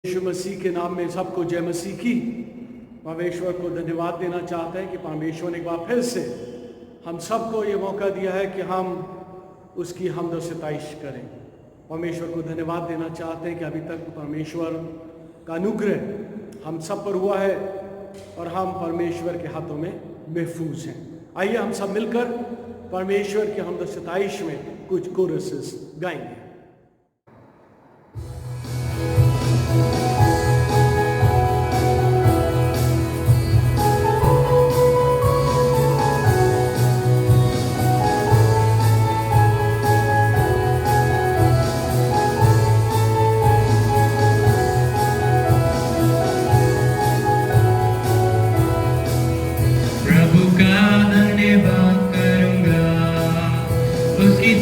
यीशु मसीह के नाम में सबको जय मसीह की। परमेश्वर को धन्यवाद देना चाहते हैं कि परमेश्वर ने एक बार फिर से हम सबको ये मौका दिया है कि हम उसकी हमद व सिताइश करें। परमेश्वर को धन्यवाद देना चाहते हैं कि अभी तक परमेश्वर का अनुग्रह हम सब पर हुआ है और हम परमेश्वर के हाथों में महफूज हैं। आइए हम सब मिलकर परमेश्वर की हमद व सिताइश में कुछ कोरसेस गाएंगे।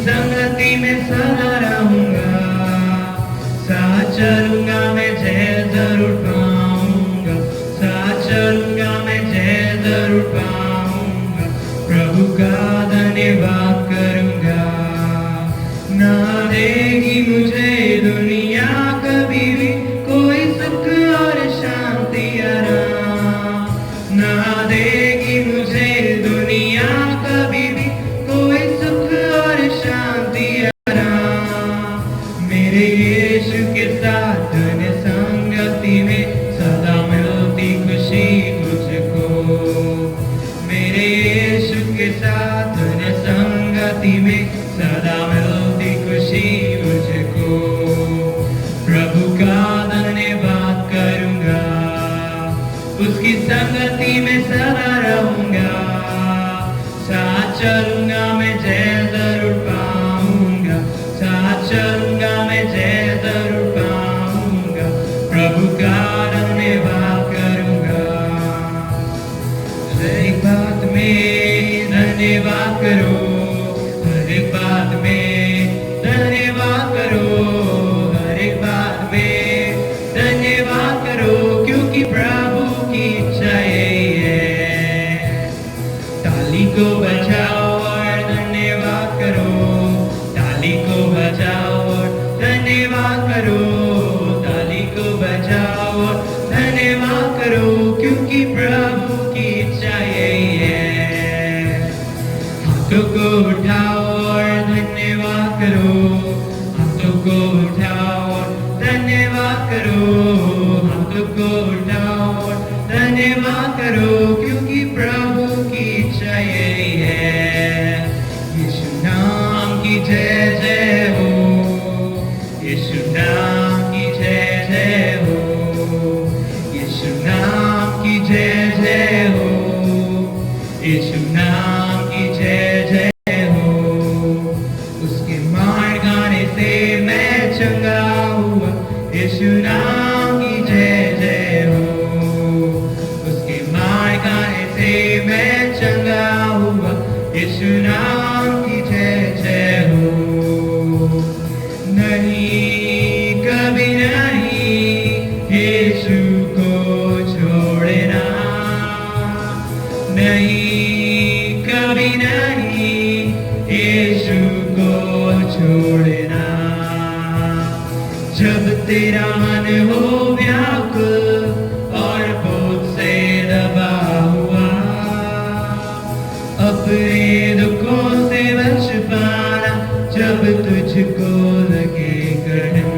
संगति में सदा रहूंगा, साथ चलूंगा मैं जय जरूर पाऊंगा, साथ चलूंगा मैं जय जरूर पाऊंगा। प्रभु का धन्यवाद करूंगा। ना देगी मुझे दुनिया कभी भी कोई सुख और शांति आराम, ना देगी मुझे दुनिया कभी भी कोई सुख और शांति आराम। मेरे यीशु के साथ धन्य संगति में सदा मिलती खुशी मुझको, मेरे यीशु के साथ धन्य संगति में सदा मिलती खुशी मुझको। प्रभु का धन्यवाद करूंगा, उसकी संगति में सदा रहूंगा, साथ चलूंगा मैं जय जरूर पाऊंगा, साथ चलूंगा मैं जय जरूर पाऊंगा। प्रभु का धन्यवाद करूंगा। हर एक बात में धन्यवाद करो, हर एक बात में धन्यवाद करो, हर एक बात में धन्यवाद करो, क्योंकि प्रभु की इच्छा यही है। ताली को बजाओ और धन्यवाद करो, ताली को बजाओ और धन्यवाद करो, ताली को बजाओ और धन्यवाद करो, क्योंकि प्रभु की इच्छा यही है। हाथों को उठाओ और धन्यवाद करो, हाथों को उठाओ और धन्यवाद करो, हाथों को उठाओ और धन्यवाद करो, क्योंकि प्रभु की इच्छा यही है। यीशु नाम की जय जय हो, यीशु नाम की जय जय हो, यीशु नाम की जय जय हो, यीशु नाम की जय जय हो। उसके मार गाने से मैं चंगा हुआ, यीशु नाम की जय जय हो। उसके मार गाने से मैं चंगा हुआ, यीशु नाम की जय जय हो। नहीं कभी नहीं यीशु को छोड़ना, नहीं कभी नहीं यीशु को छोड़ना। जब तेरा मन हो व्याकुल और बोझ से दबा हुआ, अपने दुखों से बच पाना जब तुझको लगे कठिन।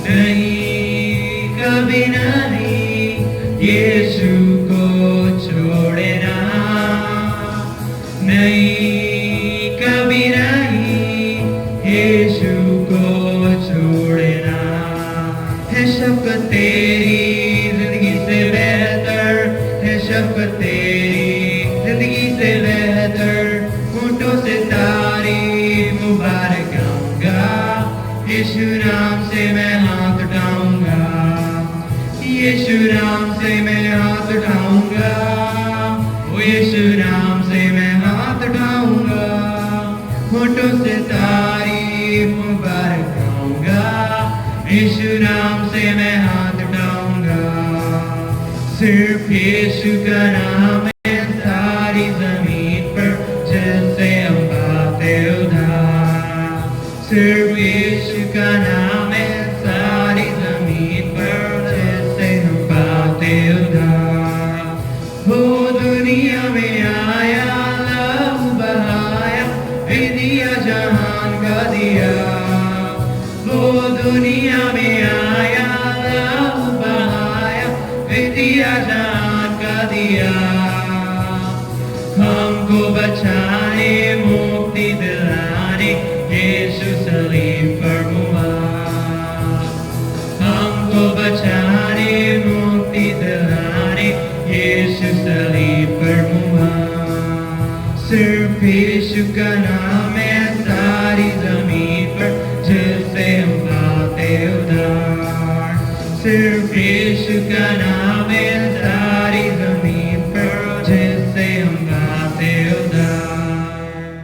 नहीं कभी नहीं यीशु को छोड़ना, नहीं कभी नहीं यीशु को छोड़ना। है शफ़क़त तेरी जिंदगी से बेहतर, है शफ़क़त तेरी जिंदगी से बेहतर। होठों से तारीफ मुबारक गाऊंगा, यीशु नाम से मैं हाथ उठाऊंगा, यीशु नाम से मैं हाथ उठाऊंगा, ओ यीशु नाम से मैं हाथ उठाऊंगा। होठों से तारीफ मुबारक गाऊंगा, यीशु नाम से मैं हाथ उठाऊंगा। सिर्फ यीशु का नाम है सारी जमीन पर जैसे अम्बाते उधार, सिर्फ यीशु का नाम है सारी जमीन दुनिया में आया, लहू बहाया, दिया जान का दिया, हमको बचाने मुक्ति दिलाने यीशु सलीब पर हुआ, हमको बचाने मुक्ति दिलाने यीशु सलीब पर हुआ। सिर्फ यीशु का नाम है सारी जमीन पर, जिससे हम पाते उद्धार। सिर्फ यीशु का नाम है सारी जमीन पर, जिससे हम पाते उद्धार।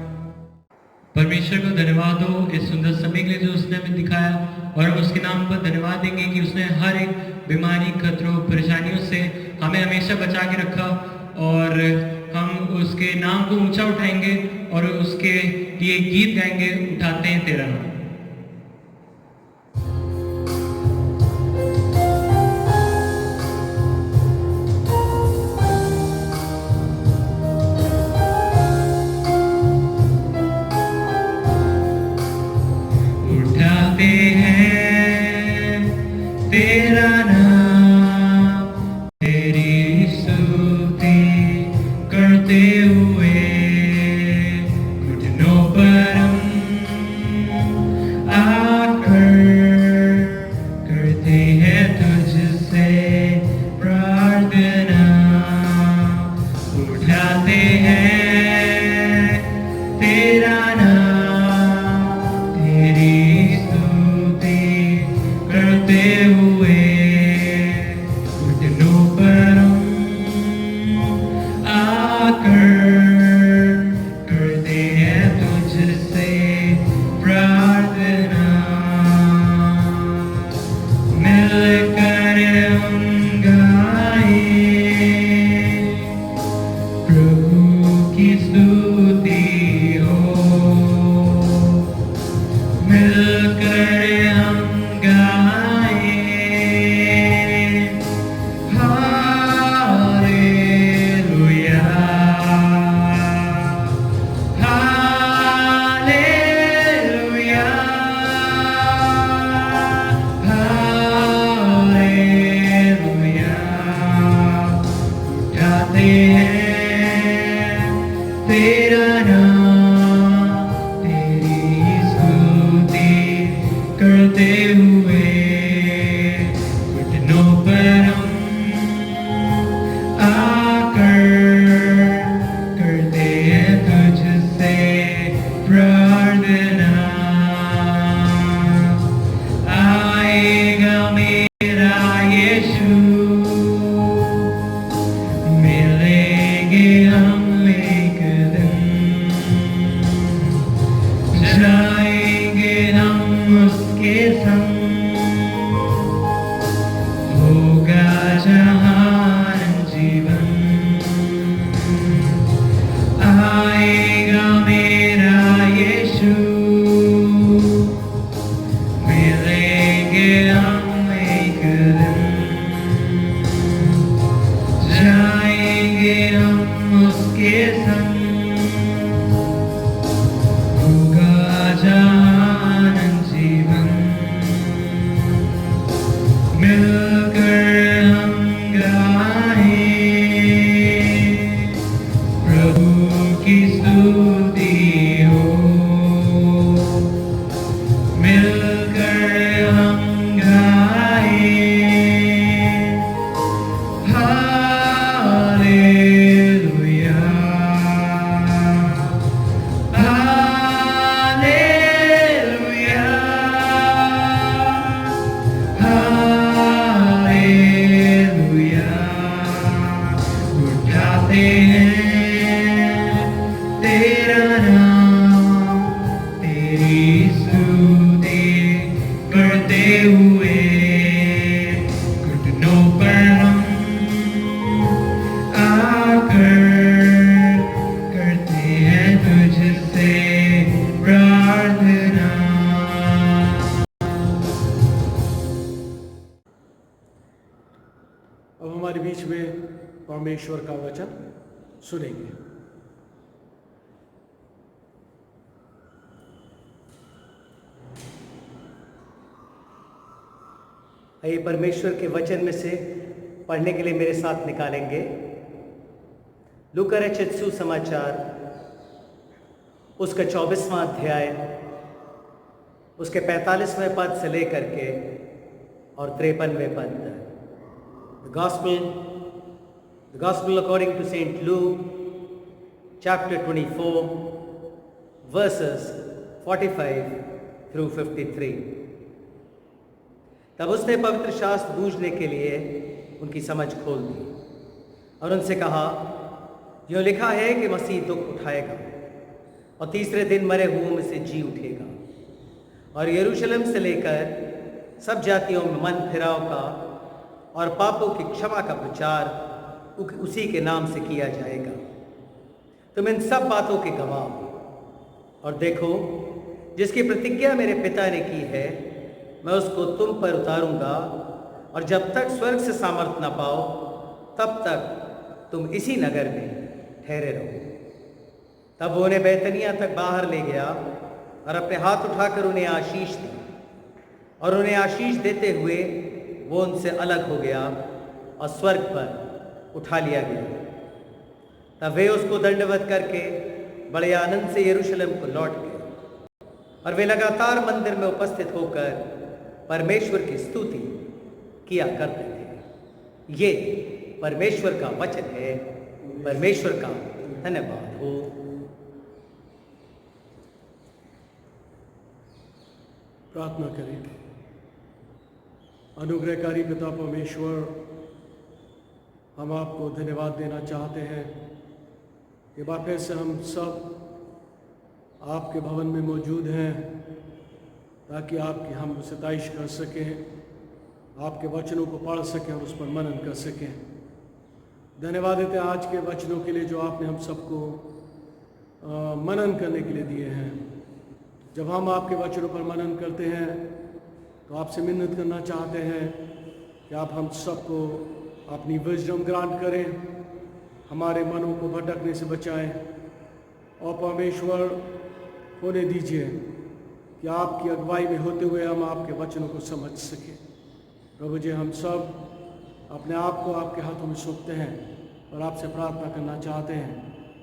परमेश्वर को धन्यवाद दो इस सुंदर समय के लिए जो उसने हमें दिखाया, और हम उसके नाम पर धन्यवाद देंगे कि उसने हर एक बीमारी, खतरों, परेशानियों से हमें हमेशा बचा के रखा, और हम उसके नाम को ऊंचा उठाएंगे और उसके लिए गीत गाएंगे, उठाते हैं तेरा नाम। उठाते हैं तेरा नाम, तेरी स्तुति करते हुए घुटनों पर हम आकर करते हैं तुझसे प्रार्थना। उठाते हैं तेरा नाम, तेरी स्तुति करते हुए घुटनों पर हम आकर करते हैं तुझसे प्रार्थना। मिलकर हम गाएं प्रभु की स्तुति हो, मिलकर हम गाएं हालेलुया, हालेलुया, हालेलुया। उठाते हैं तेरा नाम, तेरी स्तुति करते हुए घुटनों पर हम आकर करते हैं तुझसे प्रार्थना। आएगा मेरा यीशु, मिलेंगे हम एक दिन, जाएंगे हम उसके संग, होगा जहान जीवन। आएगा मेरा यीशु, मिलेंगे हम एक दिन, जाएंगे हम उसके संग, होगा जहान जीवन। मिलकर हम गाएं प्रभु की स्तुति हो, मिलकर हम गाएं हालेलुया, हालेलुया, हालेलुया। उठाते हैं तेरा नाम, तेरी स्तुति करते हुए घुटनों पर हम आकर करते हैं तुझसे प्रार्थना। अब हमारे बीच में परमेश्वर का वचन सुनेंगे। आइए परमेश्वर के वचन में से पढ़ने के लिए मेरे साथ निकालेंगे लूका रचित सुसमाचार उसका 24वां अध्याय उसके 45वें पद से लेकर के और 53वें पद तक। The Gospel according to Saint Luke, chapter 24, verses 45 through 53। तब उसने पवित्र शास्त्र बूझने के लिए उनकी समझ खोल दी और उनसे कहा, यूँ लिखा है कि मसीह दुख उठाएगा और तीसरे दिन मरे हुओं में से जी उठेगा और यरूशलेम से लेकर सब जातियों में मन फिराव का और पापों की क्षमा का प्रचार उसी के नाम से किया जाएगा। तुम इन सब बातों के गवाह हो। और देखो, जिसकी प्रतिज्ञा मेरे पिता ने की है मैं उसको तुम पर उतारूंगा, और जब तक स्वर्ग से सामर्थ न पाओ तब तक तुम इसी नगर में ठहरे रहो। तब वो उन्हें बैतनिया तक बाहर ले गया और अपने हाथ उठाकर उन्हें आशीष दी, और उन्हें आशीष देते हुए वो उनसे अलग हो गया और स्वर्ग पर उठा लिया गया। तब वे उसको दंडवत करके बड़े आनंद से यरूशलेम को लौट गए, और वे लगातार मंदिर में उपस्थित होकर परमेश्वर की स्तुति किया करते थे। ये परमेश्वर का वचन है। परमेश्वर का धन्यवाद हो। प्रार्थना करें। अनुग्रहकारी पिता परमेश्वर, हम आपको धन्यवाद देना चाहते हैं कि बार फिर से हम सब आपके भवन में मौजूद हैं ताकि आपकी हम सताइश कर सकें, आपके वचनों को पढ़ सकें और उस पर मनन कर सकें। धन्यवाद देते हैं आज के वचनों के लिए जो आपने हम सबको मनन करने के लिए दिए हैं। जब हम आपके वचनों पर मनन करते हैं तो आपसे मिन्नत करना चाहते हैं कि आप हम सबको अपनी विजडम ग्रांट करें, हमारे मनों को भटकने से बचाएं, और परमेश्वर होने दीजिए कि आपकी अगुवाई में होते हुए हम आपके वचनों को समझ सकें। प्रभु जी, हम सब अपने आप को आपके हाथों में सौंपते हैं और आपसे प्रार्थना करना चाहते हैं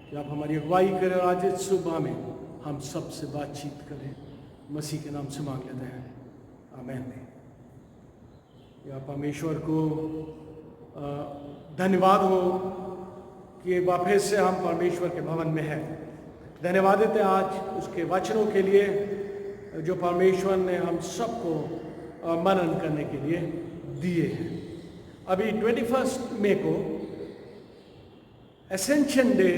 कि आप हमारी अगुवाई करें और आज इस सुबह में हम सब से बातचीत करें। मसीह के नाम से मांग लेते हैं, आमीन। या परमेश्वर को धन्यवाद हो कि एक बार फिर से हम परमेश्वर के भवन में हैं। धन्यवाद देते हैं आज उसके वचनों के लिए जो परमेश्वर ने हम सबको मनन करने के लिए दिए हैं। अभी 21 मई को एसेंशन डे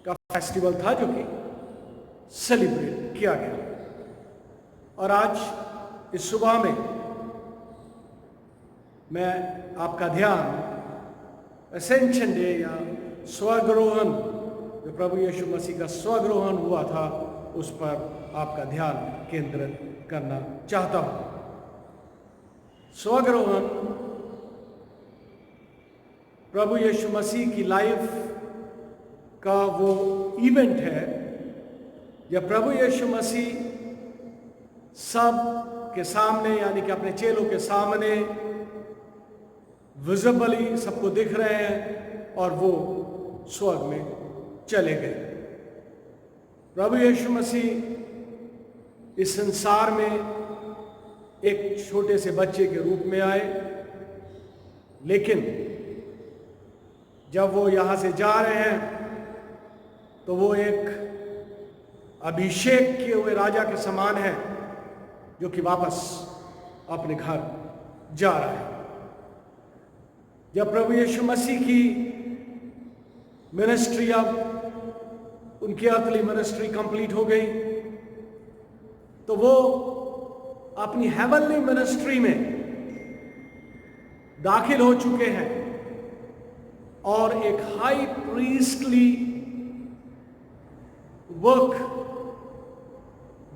का फेस्टिवल था जो कि सेलिब्रेट किया गया, और आज इस सुबह में मैं आपका ध्यान एसेंशन डे या स्वग्रहण, जो प्रभु यीशु मसीह का स्वग्रहण हुआ था, उस पर आपका ध्यान केंद्रित करना चाहता हूं। स्वग्रहण प्रभु यीशु मसीह की लाइफ का वो इवेंट है जब प्रभु यीशु मसीह सब के सामने, यानी कि अपने चेलों के सामने विजिबली सबको दिख रहे हैं और वो स्वर्ग में चले गए। प्रभु यीशु मसीह इस संसार में एक छोटे से बच्चे के रूप में आए, लेकिन जब वो यहाँ से जा रहे हैं तो वो एक अभिषेक किए हुए राजा के समान है जो कि वापस अपने घर जा रहा है। जब प्रभु यीशु मसीह की मिनिस्ट्री, अब उनकी अर्थली मिनिस्ट्री कंप्लीट हो गई, तो वो अपनी हेवनली मिनिस्ट्री में दाखिल हो चुके हैं और एक हाई प्रीस्टली वर्क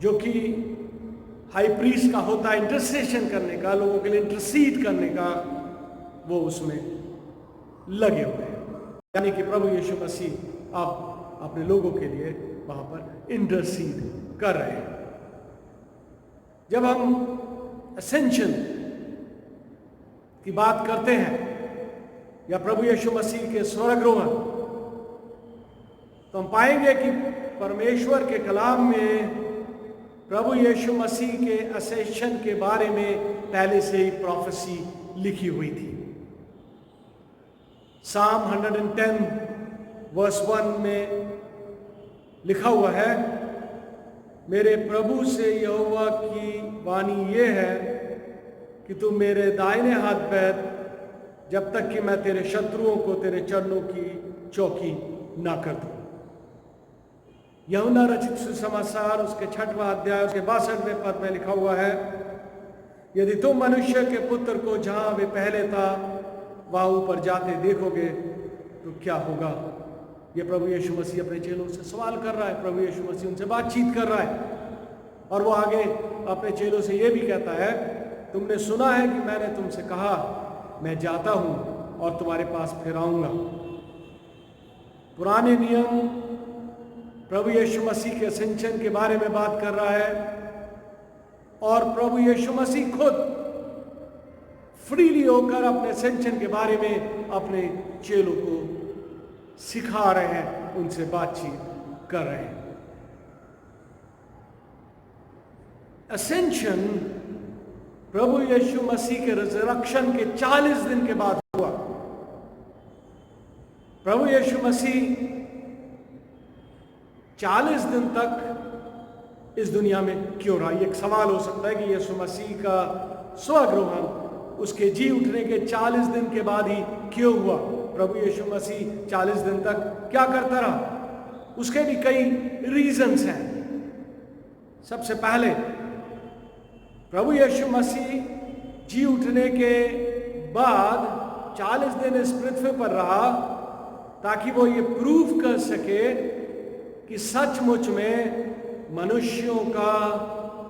जो कि हाई प्रीस्ट का होता है, इंटरसेशन करने का, लोगों के लिए इंटरसीड करने का, वो उसमें लगे हुए हैं। यानी कि प्रभु यीशु मसीह अब अपने लोगों के लिए वहां पर इंटरसीड कर रहे हैं। जब हम असेंशन की बात करते हैं या प्रभु यीशु मसीह के स्वर्गारोहण, तो हम पाएंगे कि परमेश्वर के कलाम में प्रभु यीशु मसीह के असेंशन के बारे में पहले से ही प्रोफेसी लिखी हुई थी। साम 110 वर्स 1 में लिखा हुआ है, मेरे प्रभु से यहोवा की वाणी ये है कि तू मेरे दाहिने हाथ बैठ जब तक कि मैं तेरे शत्रुओं को तेरे चरणों की चौकी ना कर दूं। यूहन्ना रचित सुसमाचार उसके 6वां अध्याय उसके 62वें पद में लिखा हुआ है, यदि तुम मनुष्य के पुत्र को जहां वे पहले था वहां ऊपर जाते देखोगे तो क्या होगा। ये प्रभु यीशु मसीह अपने चेलों से सवाल कर रहा है, प्रभु यीशु मसीह उनसे बातचीत कर रहा है और वो आगे अपने चेलों से ये भी कहता है, तुमने सुना है कि मैंने तुमसे कहा मैं जाता हूं और तुम्हारे पास फिर आऊंगा। पुराने नियम प्रभु यीशु मसीह के असेंशन के बारे में बात कर रहा है और प्रभु यीशु मसीह खुद फ्रीली होकर अपने असेंशन के बारे में अपने चेलों को सिखा रहे हैं, उनसे बातचीत कर रहे हैं। असेंशन प्रभु यीशु मसीह के रिजरेक्शन के 40 दिन के बाद हुआ। प्रभु यीशु मसीह 40 दिन तक इस दुनिया में क्यों रहा। ये एक सवाल हो सकता है कि यीशु मसीह का स्वर्गारोहण उसके जी उठने के 40 दिन के बाद ही क्यों हुआ। प्रभु यीशु मसीह 40 दिन तक क्या करता रहा, उसके भी कई रीजंस हैं। सबसे पहले प्रभु यीशु मसीह जी उठने के बाद 40 दिन इस पृथ्वी पर रहा ताकि वो ये प्रूव कर सके कि सचमुच में मनुष्यों का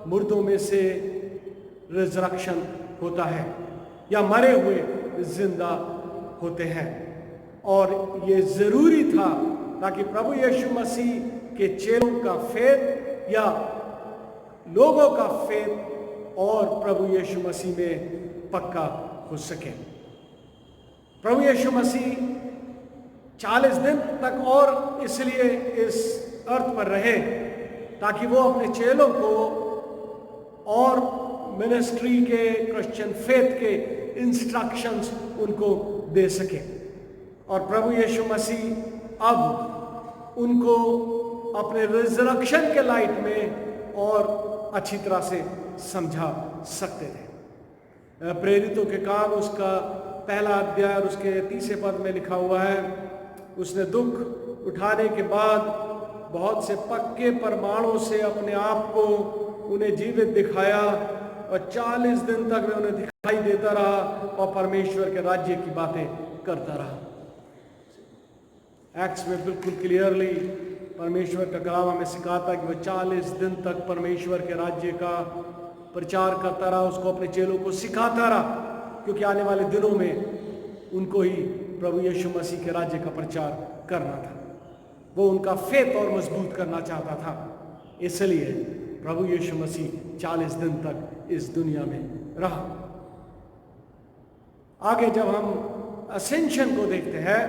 मुर्दों में से रिजरेक्शन होता है या मरे हुए जिंदा होते हैं। और ये जरूरी था ताकि प्रभु यीशु मसीह के चेलों का फेथ या लोगों का फेथ और प्रभु यीशु मसीह में पक्का हो सके। प्रभु यीशु मसीह 40 दिन तक और इसलिए इस अर्थ पर रहे ताकि वो अपने चेलों को और मिनिस्ट्री के क्रिश्चियन फेथ के इंस्ट्रक्शंस उनको दे सके। और प्रभु यीशु मसीह अब उनको अपने रिजरेक्शन के लाइट में और अच्छी तरह से समझा सकते थे। प्रेरितों के काम उसका 1 अध्याय और उसके 30 पद में लिखा हुआ है, उसने दुख उठाने के बाद बहुत से पक्के प्रमाणों से अपने आप को उन्हें जीवित दिखाया और 40 दिन तक वे उन्हें दिखाई देता रहा और परमेश्वर के राज्य की बातें करता रहा। एक्ट्स में बिल्कुल क्लियरली परमेश्वर का कलाम हमें सिखाता है कि वह 40 दिन तक परमेश्वर के राज्य का प्रचार करता रहा, उसको अपने चेलों को सिखाता रहा, क्योंकि आने वाले दिनों में उनको ही प्रभु यीशु मसीह के राज्य का प्रचार करना था। वो उनका फेथ और मजबूत करना चाहता था। इसलिए प्रभु यीशु मसीह 40 दिन तक इस दुनिया में रहा। आगे जब हम असेंशन को देखते हैं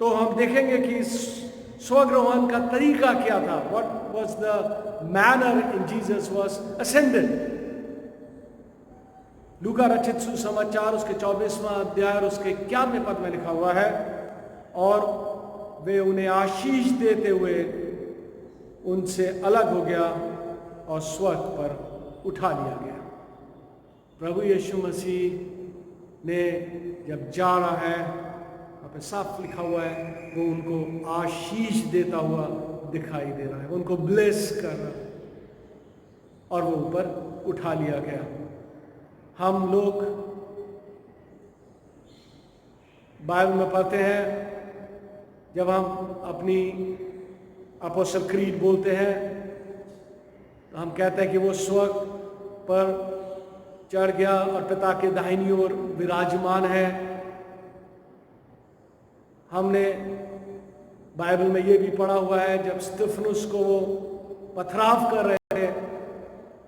तो हम देखेंगे कि स्वर्गारोहण का तरीका क्या था। What was the manner in Jesus was ascended? लूका रचित सुसमाचार उसके 24वां अध्याय और उसके 11वें पद में लिखा हुआ है, और वे उन्हें आशीष देते हुए उनसे अलग हो गया और स्वर्ग पर उठा लिया गया। प्रभु यीशु मसीह ने जब जा रहा है, वहाँ पे साफ लिखा हुआ है, वो उनको आशीष देता हुआ दिखाई दे रहा है, उनको ब्लेस कर रहा है और वो ऊपर उठा लिया गया। हम लोग बाइबल में पढ़ते हैं, जब हम अपनी अपोस्टल क्रीड बोलते हैं तो हम कहते हैं कि वो स्वर्ग पर चढ़ गया और पिता के दाहिनी ओर विराजमान है। हमने बाइबल में ये भी पढ़ा हुआ है, जब स्तिफनुस को वो पथराव कर रहे थे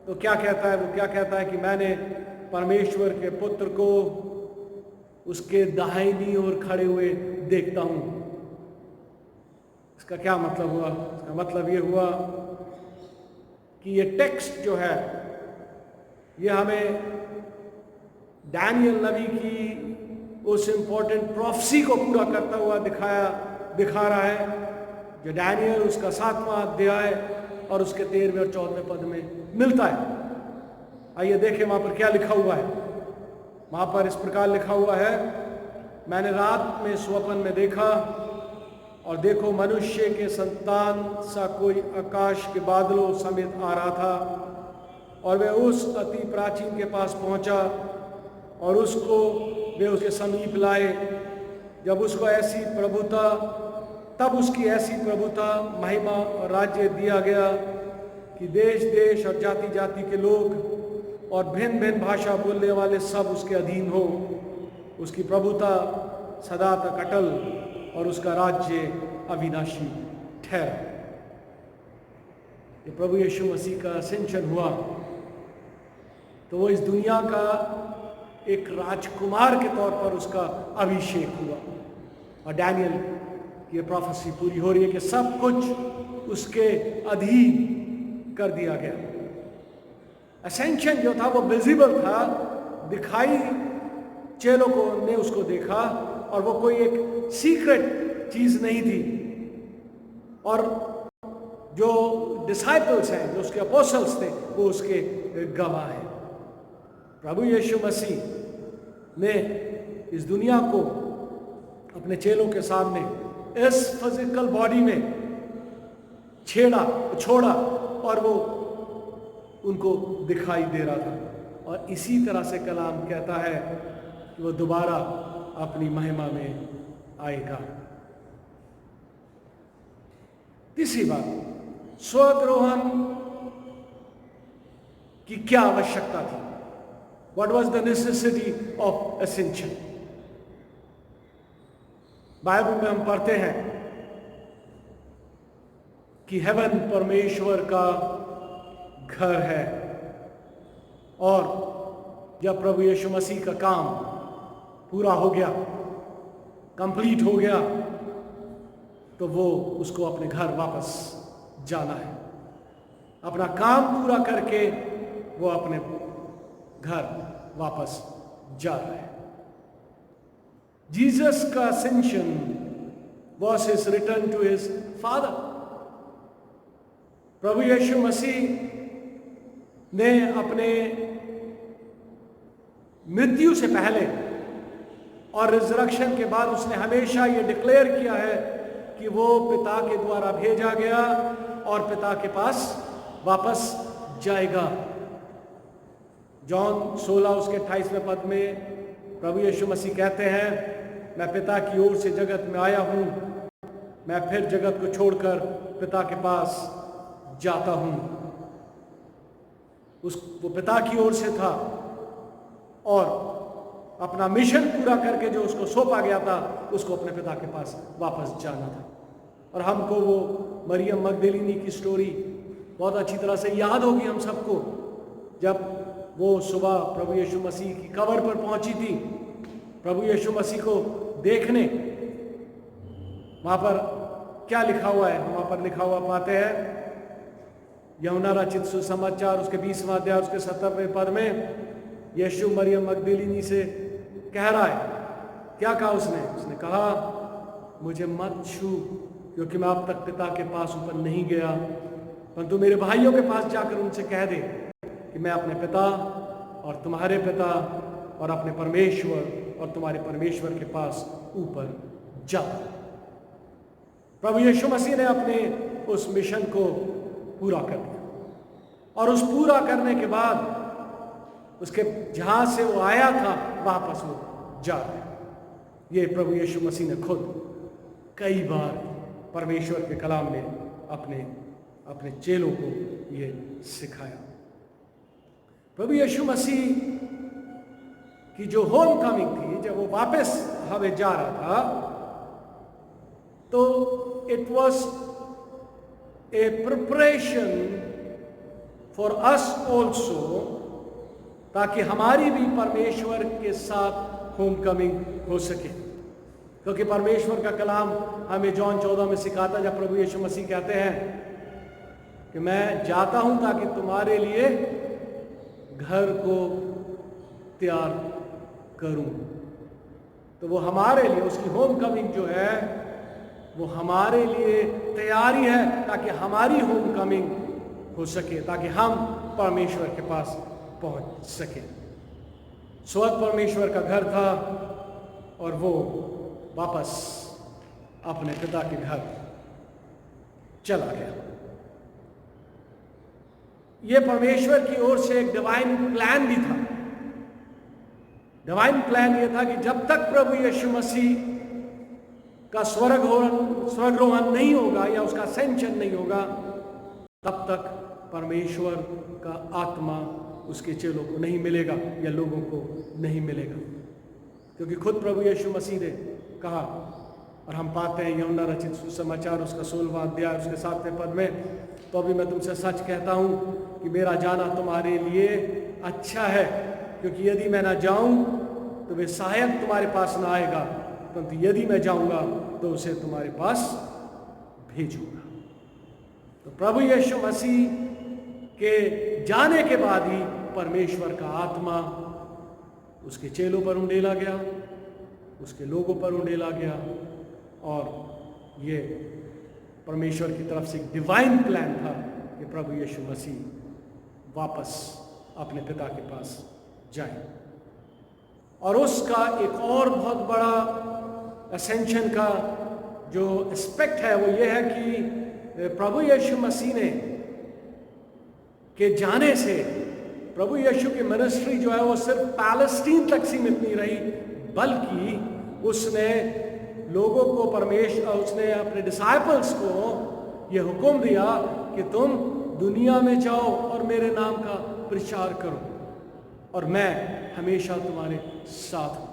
तो क्या कहता है, वो क्या कहता है कि मैंने परमेश्वर के पुत्र को उसके दाहिनी ओर खड़े हुए देखता हूं। इसका क्या मतलब हुआ? इसका मतलब ये हुआ कि ये टेक्स्ट जो है ये हमें डैनियल नबी की उस इंपॉर्टेंट प्रोफेसी को पूरा करता हुआ दिखा रहा है, जो डैनियल उसका 7वां अध्याय और उसके 13वें और 14वें पद में मिलता है। आइए देखें वहां पर क्या लिखा हुआ है। वहां पर इस प्रकार लिखा हुआ है, मैंने रात में स्वप्न में देखा और देखो मनुष्य के संतान सा कोई आकाश के बादलों समेत आ रहा था, और वह उस अति प्राचीन के पास पहुंचा और उसको वे उसके समीप लाए। जब उसको ऐसी प्रभुता तब उसकी ऐसी प्रभुता, महिमा और राज्य दिया गया कि देश देश और जाति जाति के लोग और भिन्न भिन्न भाषा बोलने वाले सब उसके अधीन हो। उसकी प्रभुता सदा तक अटल और उसका राज्य अविनाशी ठहरा। जब प्रभु यीशु मसीह का असेंशन हुआ तो वो इस दुनिया का एक राजकुमार के तौर पर उसका अभिषेक हुआ, और डैनियल की ये प्रोफेसी पूरी हो रही है कि सब कुछ उसके अधीन कर दिया गया। असेंशन जो था वो विजिबल था, दिखाई चेलों को ने उसको देखा, और वो कोई एक सीक्रेट चीज नहीं थी। और जो डिसाइपल्स हैं, जो उसके अपोस्टल्स थे, वो उसके गवाह हैं। प्रभु यीशु मसीह ने इस दुनिया को अपने चेलों के सामने इस फिजिकल बॉडी में छोड़ा और वो उनको दिखाई दे रहा था। और इसी तरह से कलाम कहता है कि वो दोबारा अपनी महिमा में आएगा। तीसरी बात, स्वर्गारोहण की क्या आवश्यकता थी? What was the necessity of ascension? Bible में हम पढ़ते हैं कि हेवन परमेश्वर का घर है, और जब प्रभु यीशु मसीह का काम पूरा हो गया, कंप्लीट हो गया, तो वो उसको अपने घर वापस जाना है। अपना काम पूरा करके वो अपने घर वापस जा रहा है। जीसस का ascension was his return to his father. प्रभु यीशु मसीह ने अपने मृत्यु से पहले और रिजरेक्शन के बाद उसने हमेशा ये डिक्लेयर किया है कि वो पिता के द्वारा भेजा गया और पिता के पास वापस जाएगा। जॉन 16 उसके 28वें पद में प्रभु यीशु मसीह कहते हैं, मैं पिता की ओर से जगत में आया हूं, मैं फिर जगत को छोड़कर पिता के पास जाता हूं। वो पिता की ओर से था और अपना मिशन पूरा करके जो उसको सौंपा गया था, उसको अपने पिता के पास वापस जाना था। और हमको वो मरियम मगदलीनी की स्टोरी बहुत अच्छी तरह से याद होगी हम सबको, जब वो सुबह प्रभु यीशु मसीह की कब्र पर पहुंची थी प्रभु यीशु मसीह को देखने। वहां पर क्या लिखा हुआ है? वहां पर लिखा हुआ पाते हैं, यूहन्ना रचित सुसमाचार उसके 20वां अध्याय उसके 70वें पद में यीशु मरियम मगदलीनी से कह रहा है, क्या कहा उसने कहा, मुझे मत छू, क्योंकि मैं अब तक पिता के पास ऊपर नहीं गया, परंतु मेरे भाइयों के पास जाकर उनसे कह दे कि मैं अपने पिता और तुम्हारे पिता और अपने परमेश्वर और तुम्हारे परमेश्वर के पास ऊपर जाता। प्रभु यीशु मसीह ने अपने उस मिशन को पूरा कर दिया, और उस पूरा करने के बाद उसके जहां से वो आया था वापस वो जा रहा है। ये प्रभु यीशु मसीह ने खुद कई बार परमेश्वर के कलाम में अपने चेलों को ये सिखाया। प्रभु यीशु मसीह की जो होम कमिंग थी, जब वो वापस हमें जा रहा था, तो it was a preparation for us also ताकि हमारी भी परमेश्वर के साथ होम कमिंग हो सके। क्योंकि परमेश्वर का कलाम हमें जॉन 14 में सिखाता, जब प्रभु यीशु मसीह कहते हैं कि मैं जाता हूं ताकि तुम्हारे लिए घर को तैयार करूं, तो वो हमारे लिए, उसकी होम कमिंग जो है वो हमारे लिए तैयारी है ताकि हमारी होम कमिंग हो सके, ताकि हम परमेश्वर के पास पहुंच सके। स्वर्ग परमेश्वर का घर था और वो वापस अपने पिता के घर चला गया। ये परमेश्वर की ओर से एक डिवाइन प्लान भी था। डिवाइन प्लान ये था कि जब तक प्रभु यीशु मसीह का स्वर्गरोहण नहीं होगा या उसका असेंशन नहीं होगा, तब तक परमेश्वर का आत्मा उसके चेलों को नहीं मिलेगा या लोगों को नहीं मिलेगा। क्योंकि खुद प्रभु यीशु मसीह ने कहा, और हम पाते हैं यूहन्ना रचित सुसमाचार उसका 16वां अध्याय उसके 7वें पद में, तो अभी मैं तुमसे सच कहता हूं कि मेरा जाना तुम्हारे लिए अच्छा है, क्योंकि यदि मैं ना जाऊं तो वे सहायक तुम्हारे पास ना आएगा, परंतु यदि मैं जाऊंगा तो उसे तुम्हारे पास भेजूंगा। तो प्रभु यीशु मसीह के जाने के बाद ही परमेश्वर का आत्मा उसके चेलों पर उंडेला गया, उसके लोगों पर उंडेला गया, और ये परमेश्वर की तरफ से एक डिवाइन प्लान था कि प्रभु यीशु मसीह वापस अपने पिता के पास जाए। और उसका एक और बहुत बड़ा असेंशन का जो एस्पेक्ट है वो ये है कि प्रभु यीशु मसीह ने के जाने से प्रभु यीशु की मिनिस्ट्री जो है वो सिर्फ पैलेस्टीन तक सीमित नहीं रही, बल्कि उसने लोगों को उसने अपने डिसाइपल्स को ये हुक्म दिया कि तुम दुनिया में जाओ और मेरे नाम का प्रचार करो, और मैं हमेशा तुम्हारे साथ हूं।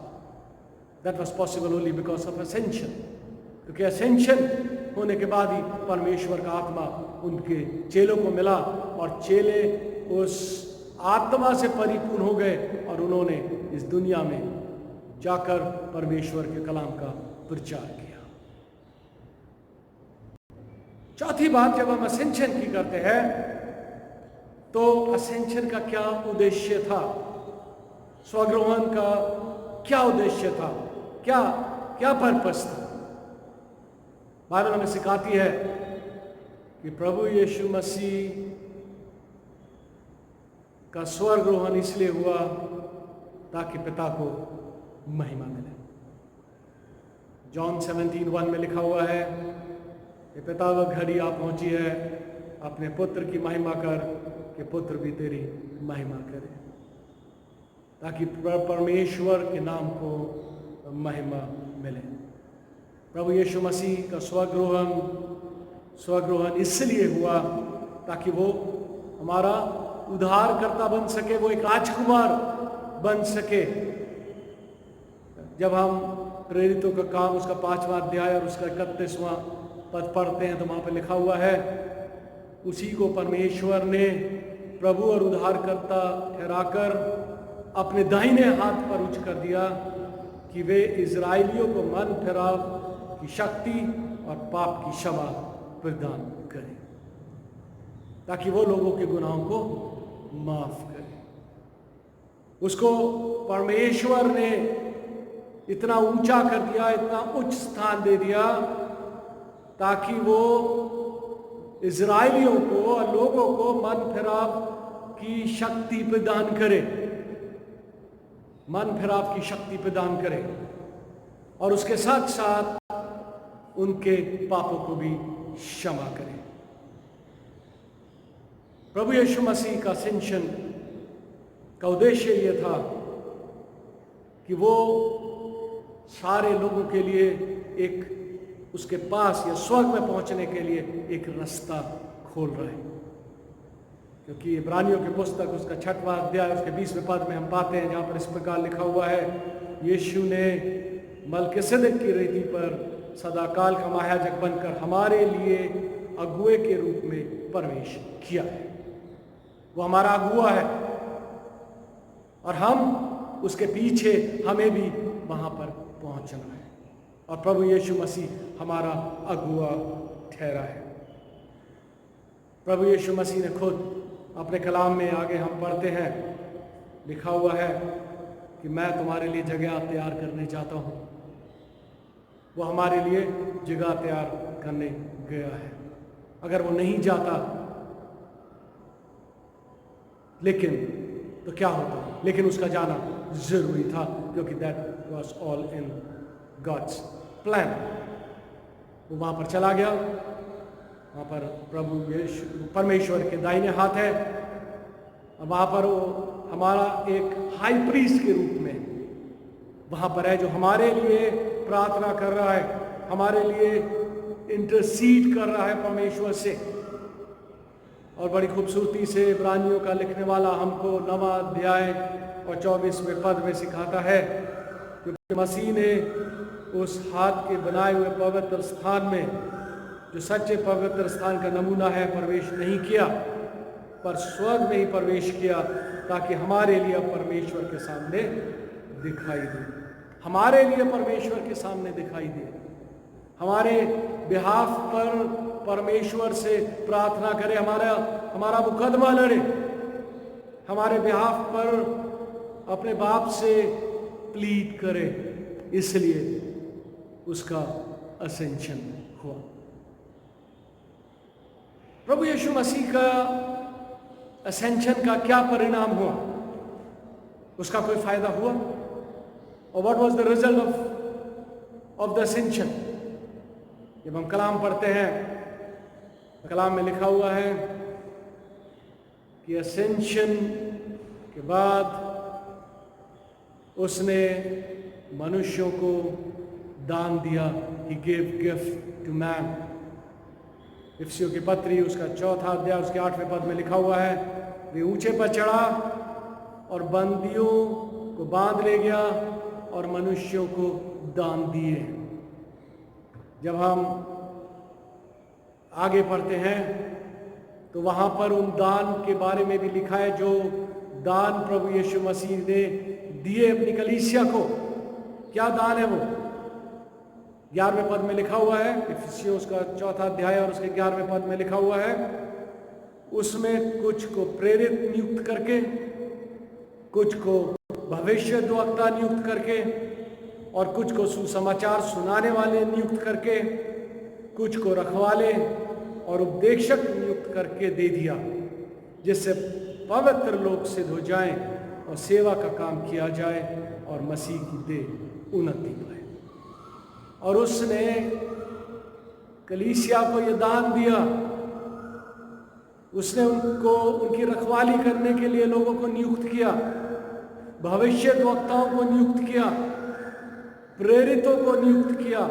That was possible only because of ascension. क्योंकि असेंशन होने के बाद ही परमेश्वर का आत्मा उनके चेलों को मिला, और चेले उस आत्मा से परिपूर्ण हो गए और उन्होंने इस दुनिया में जाकर परमेश्वर के कलाम का प्रचार किया। चौथी बात, जब हम असेंशन की करते हैं तो असेंशन का क्या उद्देश्य था, स्वर्गरोहण का क्या उद्देश्य था, क्या पर्पस था। बाइबल हमें सिखाती है कि प्रभु यीशु मसीह का स्वर्गरोहण इसलिए हुआ ताकि पिता को महिमा मिले। जॉन 17:1 में लिखा हुआ है कि पिता वह घड़ी आ पहुंची है, अपने पुत्र की महिमा कर कि पुत्र भी तेरी महिमा करे, ताकि परमेश्वर के नाम को महिमा मिले। प्रभु यीशु मसीह का स्वर्गरोहण इसलिए हुआ ताकि वो हमारा उद्धारकर्ता बन सके, वो एक राजकुमार बन सके। जब हम प्रेरितों का काम उसका 5वां अध्याय और उसका 31वां पद पढ़ते हैं तो वहां पर लिखा हुआ है, उसी को परमेश्वर ने प्रभु और उद्धारकर्ता ठहराकर अपने दाहिने हाथ पर उच्च कर दिया कि वे इजराइलियों को मन फिराव की शक्ति और पाप की क्षमा प्रदान करें, ताकि वो लोगों के गुनाहों को माफ करे। उसको परमेश्वर ने इतना ऊंचा कर दिया, इतना उच्च स्थान दे दिया, ताकि वो इजराइलियों को और लोगों को मन फिराव की शक्ति प्रदान करे, मन फिराव की शक्ति प्रदान करे, और उसके साथ साथ उनके पापों को भी क्षमा करे। प्रभु यीशु मसीह का असेंशन का उद्देश्य यह था कि वो सारे लोगों के लिए एक उसके पास या स्वर्ग में पहुंचने के लिए एक रास्ता खोल रहे हैं। क्योंकि इब्रानियों की पुस्तक उसका 6वां अध्याय उसके 20वें पद में हम पाते हैं, जहाँ पर इस प्रकार लिखा हुआ है, यीशु ने मलकिसिदक की रीति पर सदाकाल का महायाजक बनकर हमारे लिए अगुए के रूप में प्रवेश किया है। वो हमारा अगुआ है, और हम उसके पीछे हमें भी वहाँ पर पहुँचना है। और प्रभु यीशु मसीह हमारा अगुआ ठहरा है। प्रभु यीशु मसीह ने खुद अपने कलाम में, आगे हम पढ़ते हैं, लिखा हुआ है कि मैं तुम्हारे लिए जगह तैयार करने जाता हूँ। वो हमारे लिए जगह तैयार करने गया है। अगर वो नहीं जाता लेकिन तो क्या होता, लेकिन उसका जाना जरूरी था, क्योंकि that was all in God's plan. वो वहाँ पर चला गया। वहाँ पर प्रभु यीशु परमेश्वर के दाहिने हाथ है, और वहाँ पर वो हमारा एक हाई प्रीस्ट के रूप में वहाँ पर है, जो हमारे लिए प्रार्थना कर रहा है, हमारे लिए इंटरसीड कर रहा है परमेश्वर से। और बड़ी खूबसूरती से इब्रानियों का लिखने वाला हमको 9वां अध्याय और 24वें पद में सिखाता है कि मसीह ने उस हाथ के बनाए हुए पवित्र स्थान में, जो सच्चे पवित्र स्थान का नमूना है, प्रवेश नहीं किया, पर स्वर्ग में ही प्रवेश किया, ताकि हमारे लिए परमेश्वर के सामने दिखाई दे। हमारे लिए परमेश्वर के सामने दिखाई दे, हमारे बिहाफ पर परमेश्वर से प्रार्थना करे, हमारा मुकदमा लड़े, हमारे बिहाफ पर अपने बाप से प्लीड करे। इसलिए उसका असेंशन हुआ। प्रभु यीशु मसीह का असेंशन का क्या परिणाम हुआ? उसका कोई फायदा हुआ? और what was the result of the ascension? जब हम कलाम पढ़ते हैं, कलाम में लिखा हुआ है कि असेंशन के बाद उसने मनुष्यों को दान दिया। He gave gift to man। इफिसियों की पत्री उसका 4वां अध्याय उसके 8वें पद में लिखा हुआ है, वे ऊंचे पर चढ़ा और बंदियों को बांध ले गया और मनुष्यों को दान दिए। जब हम आगे पढ़ते हैं तो वहां पर उन दान के बारे में भी लिखा है, जो दान प्रभु यीशु मसीह ने दिए अपनी कलीसिया को। क्या दान है वो? 11वें पद में लिखा हुआ है, इफिसियों उसका 4वां अध्याय और उसके 11वें पद में लिखा हुआ है, उसमें कुछ को प्रेरित नियुक्त करके, कुछ को भविष्यद्वक्ता नियुक्त करके, और कुछ को सुसमाचार सुनाने वाले नियुक्त करके, कुछ को रखवाले और उपदेशक नियुक्त करके दे दिया, जिससे पवित्र लोग सिद्ध हो जाएं और सेवा का काम किया जाए और मसीह की देह उन्नति पाए। और उसने कलीसिया को यह दान दिया, उसने उनको उनकी रखवाली करने के लिए लोगों को नियुक्त किया, भविष्यद्वक्ताओं को नियुक्त किया, प्रेरितों को नियुक्त किया,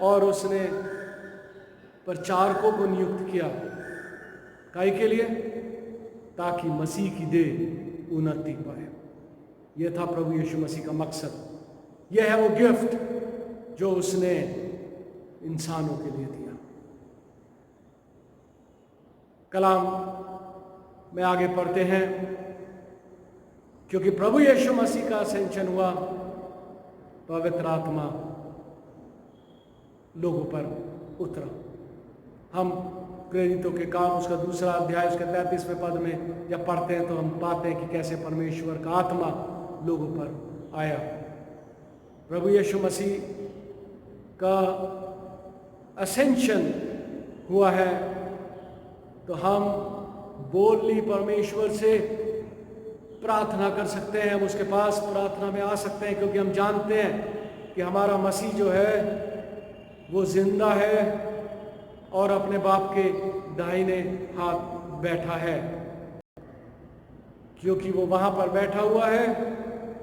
और उसने प्रचारकों को नियुक्त किया। काहे के लिए? ताकि मसीह की देह उन्नति पाए। यह था प्रभु यीशु मसीह का मकसद। यह है वो गिफ्ट जो उसने इंसानों के लिए दिया। कलाम में आगे पढ़ते हैं, क्योंकि प्रभु यीशु मसीह का असेंशन हुआ, पवित्र आत्मा लोगों पर उतरा। हम प्रेरितों के काम उसका 2वां अध्याय उसके 33वें पद में जब पढ़ते हैं तो हम पाते हैं कि कैसे परमेश्वर का आत्मा लोगों पर आया। प्रभु यीशु मसीह का असेंशन हुआ है तो हम बोलली परमेश्वर से प्रार्थना कर सकते हैं, हम उसके पास प्रार्थना में आ सकते हैं, क्योंकि हम जानते हैं कि हमारा मसीह जो है वो जिंदा है और अपने बाप के दाहिने हाथ बैठा है। क्योंकि वो वहां पर बैठा हुआ है,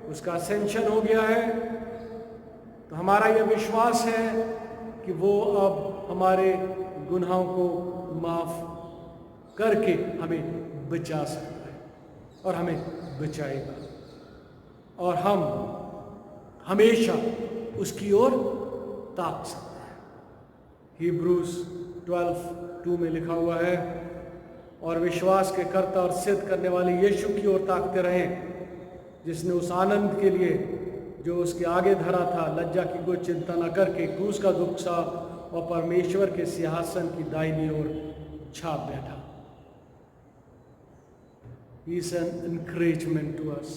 उसका असेंशन हो गया है, तो हमारा यह विश्वास है कि वो अब हमारे गुनाहों को माफ करके हमें बचा सकता है और हमें बचाएगा, और हम हमेशा उसकी ओर ताक सकते हैं। हिब्रूज 12:2 में लिखा हुआ है, और विश्वास के कर्ता और सिद्ध करने वाले यीशु की ओर ताकते रहें, जिसने उस आनंद के लिए जो उसके आगे धरा था, लज्जा की कोई चिंता न करके क्रूस का दुख सहा और परमेश्वर के सिंहासन की दाहिनी ओर छाप बैठा। He is an encouragement to us.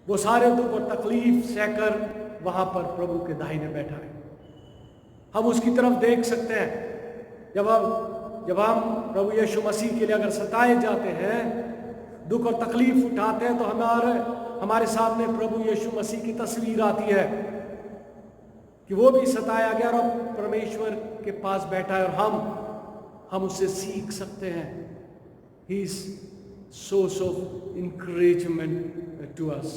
वो सारे दुख और तकलीफ सहकर वहां पर प्रभु के दाहिने बैठा है। हम उसकी तरफ देख सकते हैं। जब हम प्रभु यीशु मसीह के लिए अगर सताए जाते हैं, दुख और तकलीफ उठाते हैं, तो हमारे सामने प्रभु यीशु मसीह की तस्वीर आती है कि वो भी सताया गया और परमेश्वर के पास बैठा है, और हम उससे सीख सकते हैं। He is source of encouragement to us.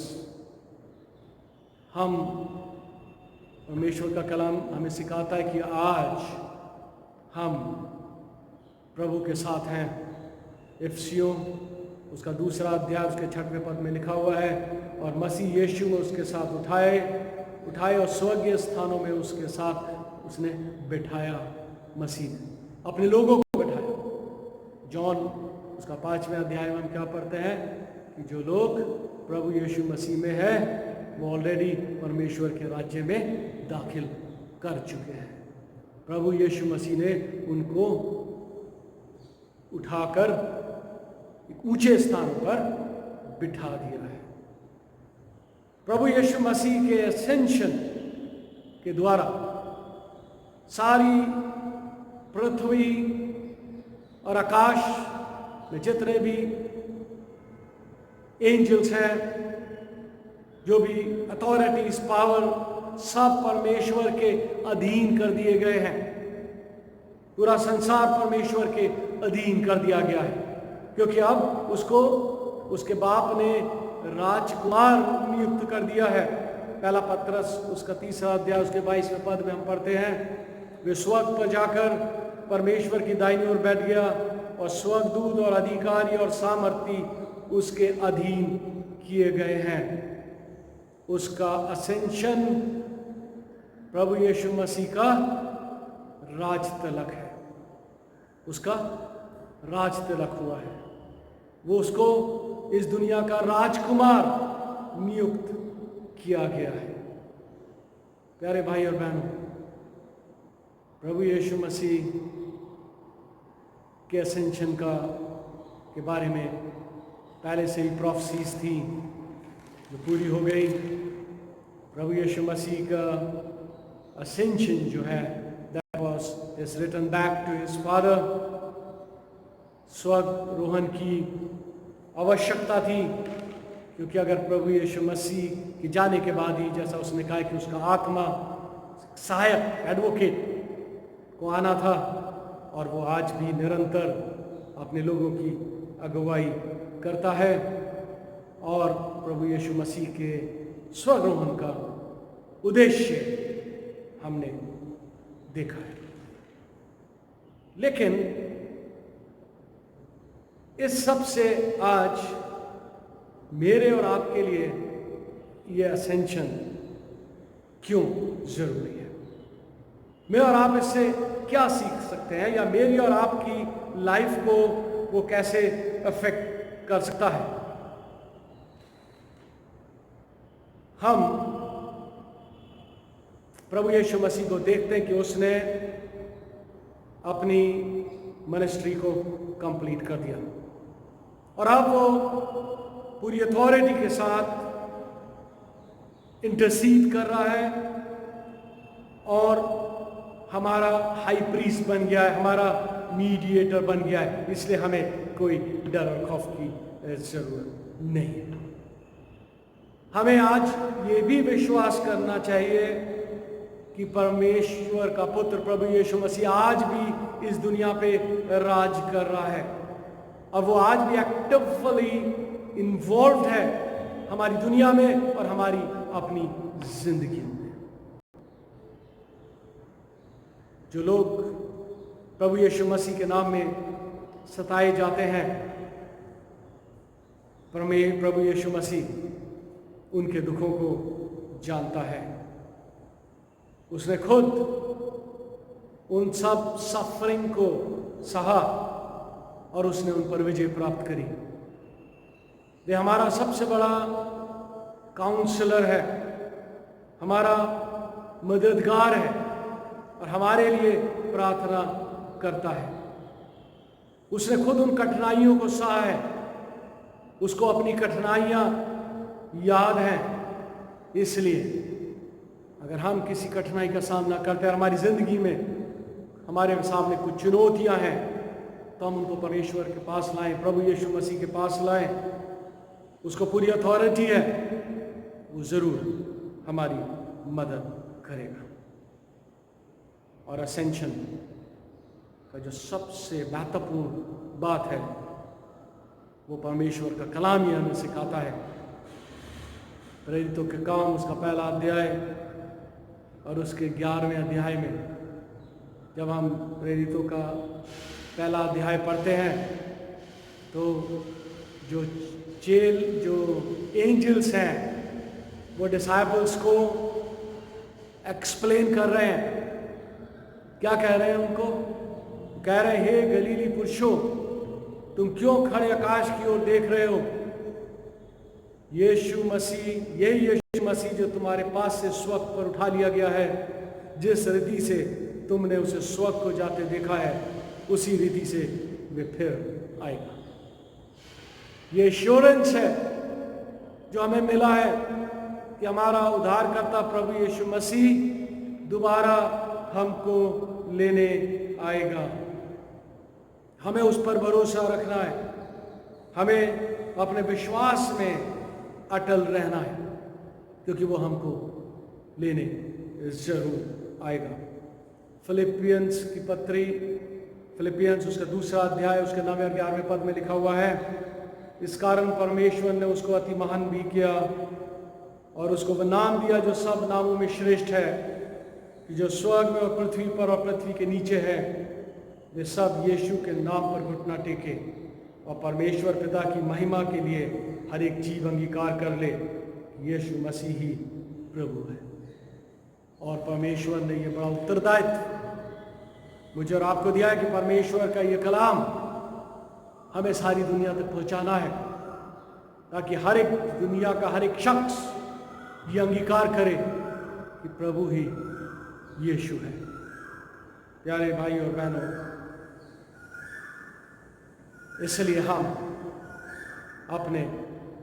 हम परमेश्वर का कलाम हमें सिखाता है कि आज हम प्रभु के साथ हैं। इफिसियों उसका 2 अध्याय उसके 6वें पद में लिखा हुआ है, और मसीह यीशु में उसके साथ उठाए और स्वर्गीय स्थानों में उसके साथ उसने बिठाया। मसीह ने अपने लोगों को बिठाया। जॉन उसका 5वें अध्याय में हम क्या पढ़ते हैं कि जो लोग प्रभु यीशु मसीह में है वो ऑलरेडी परमेश्वर के राज्य में दाखिल कर चुके हैं। प्रभु यीशु मसीह ने उनको उठाकर एक ऊंचे स्थान पर बिठा दिया है। प्रभु यीशु मसीह के एसेंशन के द्वारा सारी पृथ्वी और आकाश में जितने भी एंजल्स हैं, जो भी अथॉरिटीज, पावर, सब परमेश्वर के अधीन कर दिए गए हैं। पूरा संसार परमेश्वर के अधीन कर दिया गया है, क्योंकि अब उसको उसके बाप ने राजकुमार नियुक्त कर दिया है। पहला पत्रस उसका 3 अध्याय उसके 22वें पद में हम पढ़ते हैं, वे स्वर्ग पर जाकर परमेश्वर की दाहिनी ओर बैठ गया और स्वर्गदूत और अधिकारी और सामर्थी उसके अधीन किए गए हैं। उसका असेंशन प्रभु यीशु मसीह का राज तिलक है। उसका राज तिलक हुआ है। वो उसको इस दुनिया का राजकुमार नियुक्त किया गया है। प्यारे भाई और बहनों, प्रभु यीशु मसीह के असेंशन के बारे में पहले से ही प्रोफेसीज थी जो पूरी हो गई। प्रभु यीशु मसीह का असेंशन जो है, that was is written back to his father। स्वर्ग रोहन की आवश्यकता थी, क्योंकि अगर प्रभु यीशु मसीह के जाने के बाद ही, जैसा उसने कहा कि उसका आत्मा सहायक, एडवोकेट को आना था, और वो आज भी निरंतर अपने लोगों की अगुवाई करता है। और प्रभु यीशु मसीह के स्वर्गरोहण का उद्देश्य हमने देखा है। लेकिन इस सब से आज मेरे और आपके लिए ये असेंशन क्यों जरूरी है? मैं और आप इससे क्या सीख सकते हैं, या मेरी और आपकी लाइफ को वो कैसे अफेक्ट कर सकता है? हम प्रभु यीशु मसीह को देखते हैं कि उसने अपनी मिनिस्ट्री को कंप्लीट कर दिया, और अब वो पूरी अथॉरिटी के साथ इंटरसीड कर रहा है, और हमारा हाई प्रीस्ट बन गया है, हमारा मीडिएटर बन गया है। इसलिए हमें कोई डर और खौफ की जरूरत नहीं है। हमें आज ये भी विश्वास करना चाहिए कि परमेश्वर का पुत्र प्रभु यीशु मसीह आज भी इस दुनिया पे राज कर रहा है, और वो आज भी एक्टिवली इन्वॉल्व है हमारी दुनिया में और हमारी अपनी जिंदगी में। जो लोग प्रभु यीशु मसीह के नाम में सताए जाते हैं, प्रभु यीशु मसीह उनके दुखों को जानता है। उसने खुद उन सब सफरिंग को सहा और उसने उन पर विजय प्राप्त करी। वे हमारा सबसे बड़ा काउंसलर है, हमारा मददगार है और हमारे लिए प्रार्थना करता है। उसने खुद उन कठिनाइयों को सहा है, उसको अपनी कठिनाइयाँ याद हैं। इसलिए अगर हम किसी कठिनाई का सामना करते हैं, हमारी ज़िंदगी में हमारे सामने कुछ चुनौतियाँ हैं, तो हम उनको परमेश्वर के पास लाएं, प्रभु यीशु मसीह के पास लाएं। उसको पूरी अथॉरिटी है, वो ज़रूर हमारी मदद करेगा। और असेंशन का जो सबसे महत्वपूर्ण बात है, वो परमेश्वर का कलाम ही हमें सिखाता है। प्रेरितों के काम उसका पहला अध्याय और उसके 11वें अध्याय में जब हम प्रेरितों का पहला अध्याय पढ़ते हैं, तो जो एंजल्स हैं वो डिसाइपल्स को एक्सप्लेन कर रहे हैं। क्या कह रहे हैं उनको? कह रहे हैं, हे गलीली पुरुषों, तुम क्यों खड़े आकाश की ओर देख रहे हो? यीशु मसीह, यही यीशु मसीह जो तुम्हारे पास से स्वर्ग पर उठा लिया गया है, जिस रीति से तुमने उसे स्वर्ग को जाते देखा है, उसी रीति से वे फिर आएगा। ये एश्योरेंस है जो हमें मिला है कि हमारा उद्धारकर्ता प्रभु यीशु मसीह दोबारा हमको लेने आएगा। हमें उस पर भरोसा रखना है, हमें अपने विश्वास में अटल रहना है, क्योंकि वो हमको लेने जरूर आएगा। फिलिपियंस की पत्री, फिलिपियंस उसका 2 अध्याय उसके 9 और 11वें पद में लिखा हुआ है, इस कारण परमेश्वर ने उसको अति महान भी किया और उसको वह नाम दिया जो सब नामों में श्रेष्ठ है, कि जो स्वर्ग में और पृथ्वी पर और पृथ्वी के नीचे है, वे सब यीशु के नाम पर घुटना टेके और परमेश्वर पिता की महिमा के लिए हर एक जीव अंगीकार कर ले कि यीशु मसीह ही प्रभु है। और परमेश्वर ने यह बड़ा उत्तरदायित्व मुझे और आपको दिया है कि परमेश्वर का ये कलाम हमें सारी दुनिया तक पहुंचाना है, ताकि हर एक दुनिया का हर एक शख्स ये अंगीकार करे कि प्रभु ही यीशु है। प्यारे भाई और बहनों, इसलिए हम अपने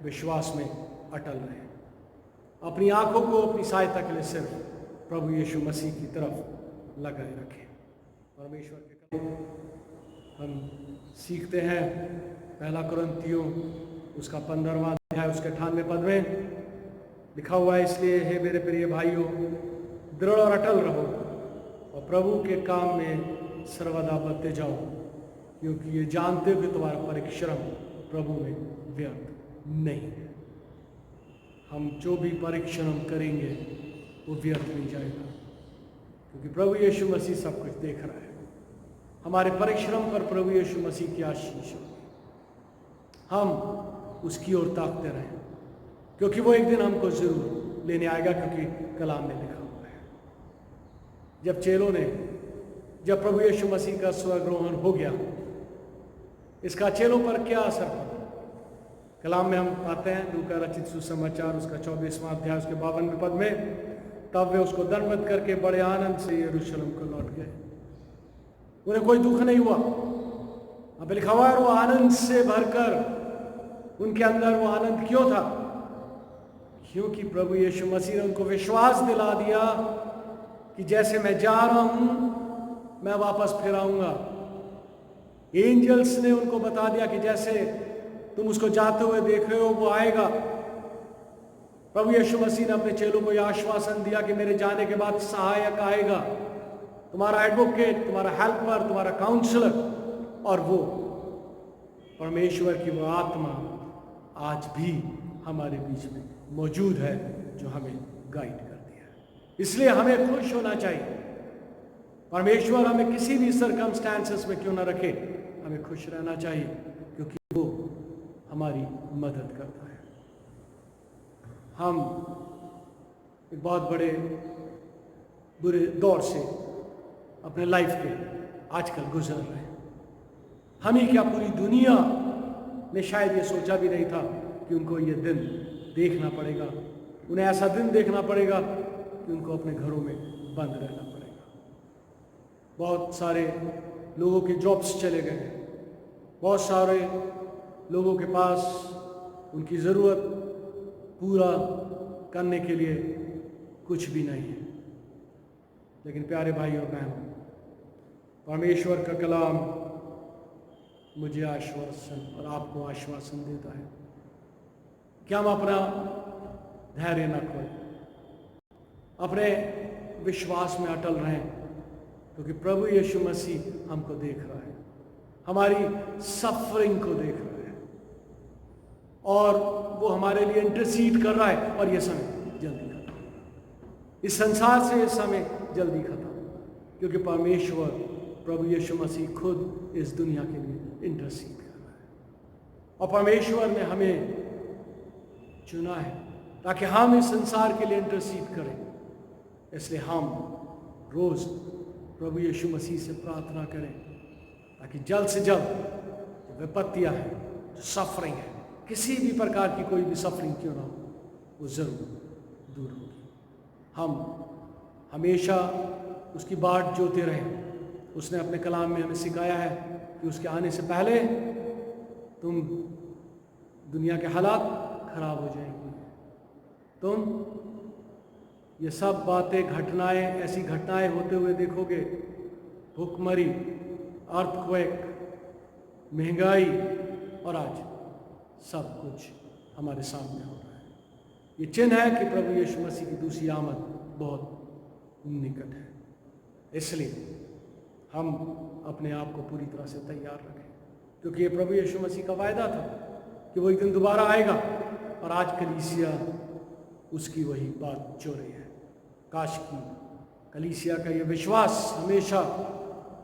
विश्वास में अटल रहें, अपनी आंखों को अपनी सहायता के लिए सिर्फ प्रभु यीशु मसीह की तरफ लगाए रखें। परमेश्वर के हम सीखते हैं पहला कुरिन्थियों उसका 15वां अध्याय उसके 98वें पद में लिखा हुआ है, इसलिए हे मेरे प्रिय भाइयों, दृढ़ और अटल रहो और प्रभु के काम में सर्वदा बढ़ते जाओ, क्योंकि ये जानते हो कि तुम्हारा परिश्रम प्रभु में व्यर्थ नहीं है। हम जो भी परिश्रम करेंगे वो व्यर्थ नहीं जाएगा, क्योंकि प्रभु यीशु मसीह सब कुछ देख रहा है। हमारे परिश्रम पर प्रभु यीशु मसीह की आशीष हो, हम उसकी ओर ताकते रहें, क्योंकि वो एक दिन हमको जरूर लेने आएगा, क्योंकि कलाम में लिखा हुआ है। जब प्रभु यीशु मसीह का स्वर्गारोहण हो गया, इसका चेलों पर क्या असर पड़ा? कलाम में हम पाते हैं लूका रचित सुसमाचार उसका 24वां अध्याय उसके 52वें पद में, तब वे उसको दंडवत करके बड़े आनंद से यरूशलेम को लौट गए। उन्हें कोई दुख नहीं हुआ। अब लिखा हुआ है वो आनंद से भरकर, उनके अंदर वो आनंद क्यों था? क्योंकि प्रभु यीशु मसीह ने उनको विश्वास दिला दिया कि जैसे मैं जा रहा हूं मैं वापस फिर आऊंगा। एंजल्स ने उनको बता दिया कि जैसे तुम उसको जाते हुए देख रहे हो वो आएगा। प्रभु यीशु मसीह ने अपने चेलों को यह आश्वासन दिया कि मेरे जाने के बाद सहायक आएगा, तुम्हारा एडवोकेट, तुम्हारा हेल्पर, तुम्हारा काउंसलर, और वो परमेश्वर की वो आत्मा आज भी हमारे बीच में मौजूद है जो हमें गाइड करती है। इसलिए हमें खुश होना चाहिए। परमेश्वर हमें किसी भी सर्कमस्टेंसेस में क्यों ना रखे, हमें खुश रहना चाहिए, क्योंकि वो हमारी मदद करता है। हम एक बहुत बड़े बुरे दौर से अपने लाइफ के आजकल गुजर रहे हैं। हम ही क्या, पूरी दुनिया ने शायद ये सोचा भी नहीं था कि कि उनको ये दिन देखना पड़ेगा, उन्हें ऐसा दिन देखना पड़ेगा कि उनको अपने घरों में बंद रहना पड़ेगा। बहुत सारे लोगों के जॉब्स चले गए हैं, बहुत सारे लोगों के पास उनकी ज़रूरत पूरा करने के लिए कुछ भी नहीं है। लेकिन प्यारे भाई और बहनों, परमेश्वर का कलाम मुझे आश्वासन और आपको आश्वासन देता है कि हम अपना धैर्य न खोएं, अपने विश्वास में अटल रहें, क्योंकि प्रभु यीशु मसीह हमको देख रहा है, हमारी सफरिंग को देख रहा है और वो हमारे लिए इंटरसीड कर रहा है। और ये समय जल्दी खत्म, इस संसार से ये समय जल्दी खत्म, क्योंकि परमेश्वर प्रभु यीशु मसीह खुद इस दुनिया के लिए इंटरसीड कर रहा है। और परमेश्वर ने हमें चुना है ताकि हम इस संसार के लिए इंटरसीड करें। इसलिए हम रोज प्रभु यीशु मसीह से प्रार्थना करें ताकि जल्द से जल्द जो विपत्तियां हैं, जो सफरिंग है, किसी भी प्रकार की कोई भी सफरिंग क्यों ना हो, वो जरूर दूर होगी। हम हमेशा उसकी बाट जोते रहें। उसने अपने कलाम में हमें सिखाया है कि उसके आने से पहले तुम दुनिया के हालात खराब हो जाएंगे, तुम ये सब बातें, घटनाएं, ऐसी घटनाएं होते हुए देखोगे, भूखमरी, अर्थक्वेक, महंगाई, और आज सब कुछ हमारे सामने हो रहा है। ये चिन्ह है कि प्रभु यीशु मसीह की दूसरी आमद बहुत निकट है। इसलिए हम अपने आप को पूरी तरह से तैयार रखें, क्योंकि ये प्रभु यीशु मसीह का वायदा था कि वो एक दिन दोबारा आएगा। और आज कलीसिया उसकी वही बात जो रही है। काश की कलीसिया का ये विश्वास हमेशा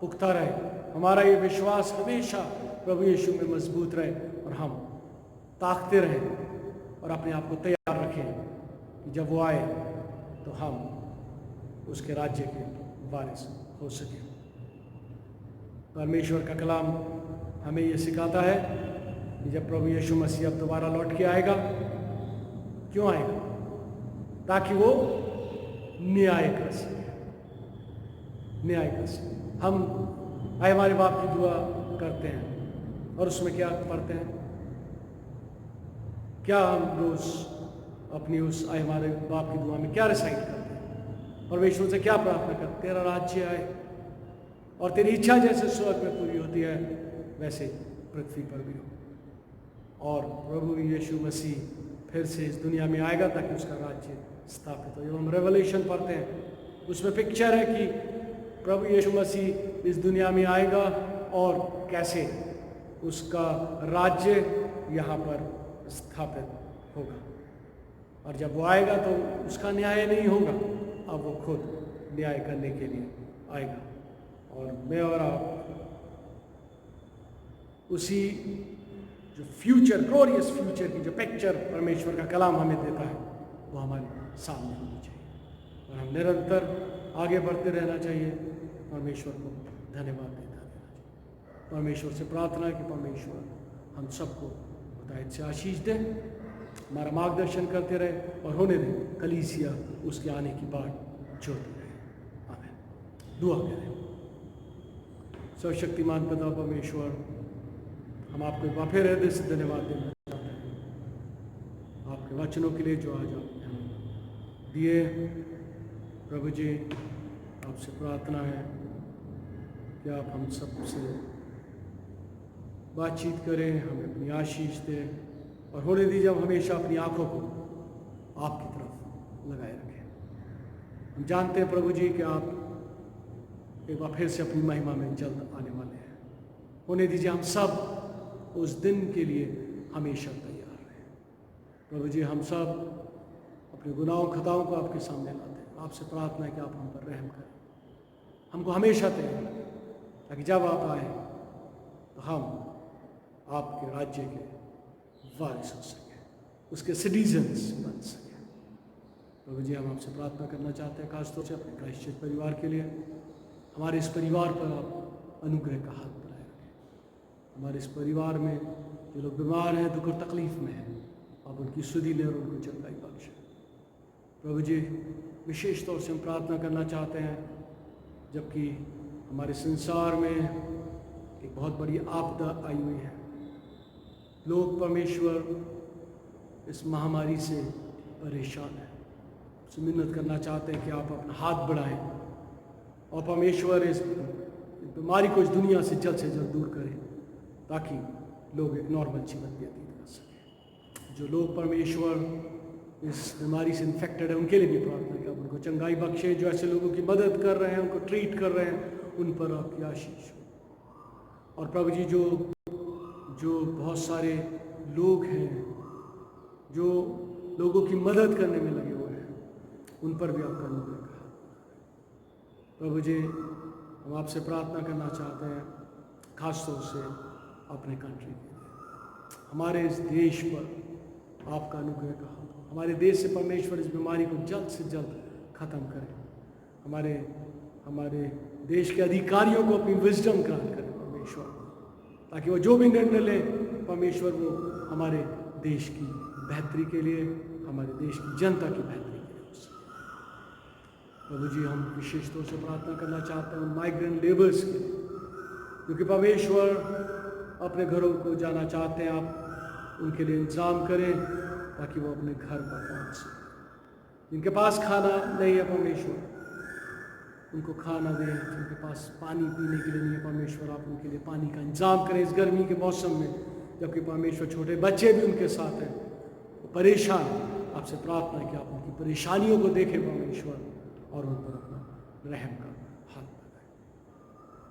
पुख्ता रहे, हमारा ये विश्वास हमेशा प्रभु यीशु में मजबूत रहे और हम ताकते रहें और अपने आप को तैयार रखें कि जब वो आए तो हम उसके राज्य के वारिस हो सकें। परमेश्वर का कलाम हमें ये सिखाता है कि जब प्रभु यीशु मसीह अब दोबारा लौट के आएगा, क्यों आएगा? ताकि वो न्याय कर सके, न्याय कर सके। हम आए हमारे बाप की दुआ करते हैं और उसमें क्या पढ़ते हैं? क्या हम रोज अपनी उस आए हमारे बाप की दुआ में क्या रिसाइट करते हैं? परमेश्वर से क्या प्रार्थना करते? तेरा राज्य आए और तेरी इच्छा जैसे स्वर्ग में पूरी होती है वैसे पृथ्वी पर भी हो। और प्रभु यीशु मसीह फिर से इस दुनिया में आएगा ताकि उसका राज्य स्थापित हो। जब हम रेवलेशन पढ़ते हैं उसमें पिक्चर है कि प्रभु यीशु मसीह इस दुनिया में आएगा और कैसे उसका राज्य यहाँ पर स्थापित होगा। और जब वो आएगा तो उसका न्याय नहीं होगा, अब वो खुद न्याय करने के लिए आएगा। और मैं और आप उसी जो फ्यूचर, ग्लोरियस फ्यूचर की जो पिक्चर परमेश्वर का कलाम हमें देता है वो हमारे सामने होनी चाहिए और हम निरंतर आगे बढ़ते रहना चाहिए। परमेश्वर को धन्यवाद देता रहना चाहिए। परमेश्वर से प्रार्थना है कि परमेश्वर हम सबको हिदायत से आशीष दे, हमारा मार्गदर्शन करते रहे और होने दें कलीसिया उसके आने की बाट जोती रहे। आमीन। दुआ करें। सर्वशक्तिमान पिता परमेश्वर, हम आपको एक बार फिर हृदय से धन्यवाद देना चाहते हैं आपके वचनों के लिए जो आज आपने हमें दिए। प्रभु जी, आपसे प्रार्थना है कि आप हम सबसे बातचीत करें, हमें अपनी आशीष दें और होने दीजिए हम हमेशा अपनी आंखों को आपकी तरफ लगाए रखें। हम जानते हैं प्रभु जी कि आप एक बार फिर से अपनी महिमा में जल्द आने वाले हैं। होने दीजिए हम सब उस दिन के लिए हमेशा तैयार रहें। प्रभु जी, हम सब अपने गुनाहों खताओं को आपके सामने लाते हैं। आपसे प्रार्थना है कि आप हम पर रहम करें, हमको हमेशा तैयार रखें ताकि जब आप आए तो हम आपके राज्य के वारिस हो सकें, उसके सिटीजन्स बन सकें। प्रभु जी, हम आपसे प्रार्थना करना चाहते हैं खासतौर से अपने क्राइस्ट चर्च परिवार के लिए। हमारे इस परिवार पर आप अनुग्रह का हाथ बनाए रखें। हमारे इस परिवार में जो लोग बीमार हैं, दुख और तकलीफ में हैं, आप उनकी सुधि लें और उनको चंगाई बख्शें। प्रभु जी, विशेष तौर से हम प्रार्थना करना चाहते हैं जबकि हमारे संसार में एक बहुत बड़ी आपदा आई हुई है। लोग परमेश्वर इस महामारी से परेशान हैं। उससे मिन्नत करना चाहते हैं कि आप अपना हाथ बढ़ाएं और परमेश्वर इस बीमारी को इस दुनिया से जल्द दूर करें ताकि लोग एक नॉर्मल जीवन व्यतीत कर सकें। जो लोग परमेश्वर इस बीमारी से इन्फेक्टेड है उनके लिए भी प्रार्थना कि आप उनको चंगाई बख्शे। जो ऐसे लोगों की मदद कर रहे हैं, उनको ट्रीट कर रहे हैं, उन पर आपकी आशीष हो। और प्रभु जी, जो बहुत सारे लोग हैं जो लोगों की मदद करने में लगे हुए हैं, उन पर भी आपका अनुग्रह कहा। प्रभु जी, हम आपसे प्रार्थना करना चाहते हैं खास तौर से अपने कंट्री के लिए, हमारे इस देश पर आपका अनुग्रह कहा। हमारे देश से परमेश्वर इस बीमारी को जल्द से जल्द ख़त्म करें। हमारे देश के अधिकारियों को अपनी विजडम ग्रांट करें परमेश्वर, ताकि वो जो भी निर्णय ले परमेश्वर वो हमारे देश की बेहतरी के लिए, हमारे देश की जनता की बेहतरी के लिए हो सके। प्रभु जी, हम विशेष तौर से प्रार्थना करना चाहते हैं उन माइग्रेंट लेबर्स के लिए, क्योंकि परमेश्वर अपने घरों को जाना चाहते हैं। आप उनके लिए इंतज़ाम करें ताकि वो अपने घर पर पहुँच सकें। जिनके पास खाना नहीं है परमेश्वर, उनको खाना दें। जिनके पास पानी पीने के लिए नहीं है परमेश्वर, आप उनके लिए पानी का इंतज़ाम करें इस गर्मी के मौसम में, जबकि परमेश्वर छोटे बच्चे भी उनके साथ हैं, वो परेशान। आपसे प्रार्थना है कि आप उनकी परेशानियों को देखें परमेश्वर और उन पर अपना रहम का हाथ लगाएं।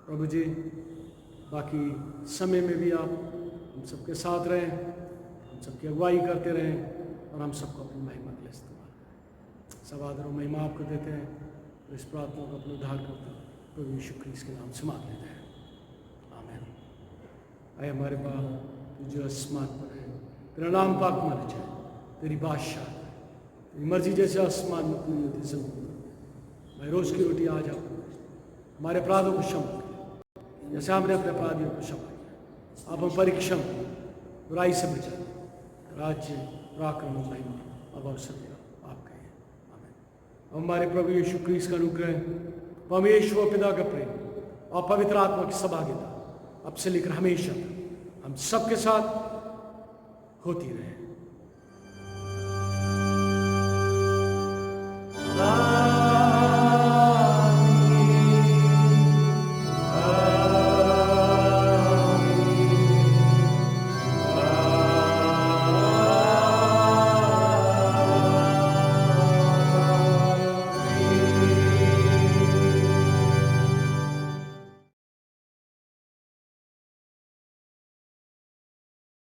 प्रभु जी, बाकी समय में भी आप हम सबके साथ रहें, हम सबकी अगुवाई करते रहें और हम सबको अपनी महिमा के लिए इस्तेमाल करें। सब आदर और महिमा आपको देते हैं और इस प्रार्थना को अपने उद्धार करते हैं प्रभु यीशु मसीह के नाम से मांग लेते हैं, आमीन। आए हमारे बाप जो आसमान पर है, तेरा नाम पाक माना जाए, तेरी बादशाह, तेरी मर्जी जैसे आसमान में पूरी होती ज़मीन में। भाई रोज़ की रोटी आज आप हमारे अपराधों को क्षमा करें जैसे हमने अपने अपराधियों को क्षमा किया। आप हम परीक्षा बुराई से बचाए, राज्य पराक्रम महिमा अब अवसर आपका है, आमीन। हमारे प्रभु यीशु क्रीस्त का अनुग्रह, परमेश्वर पिता का प्रेम और पवित्र आत्मा की सहभागिता अब से लेकर हमेशा हम सबके साथ होती रहे।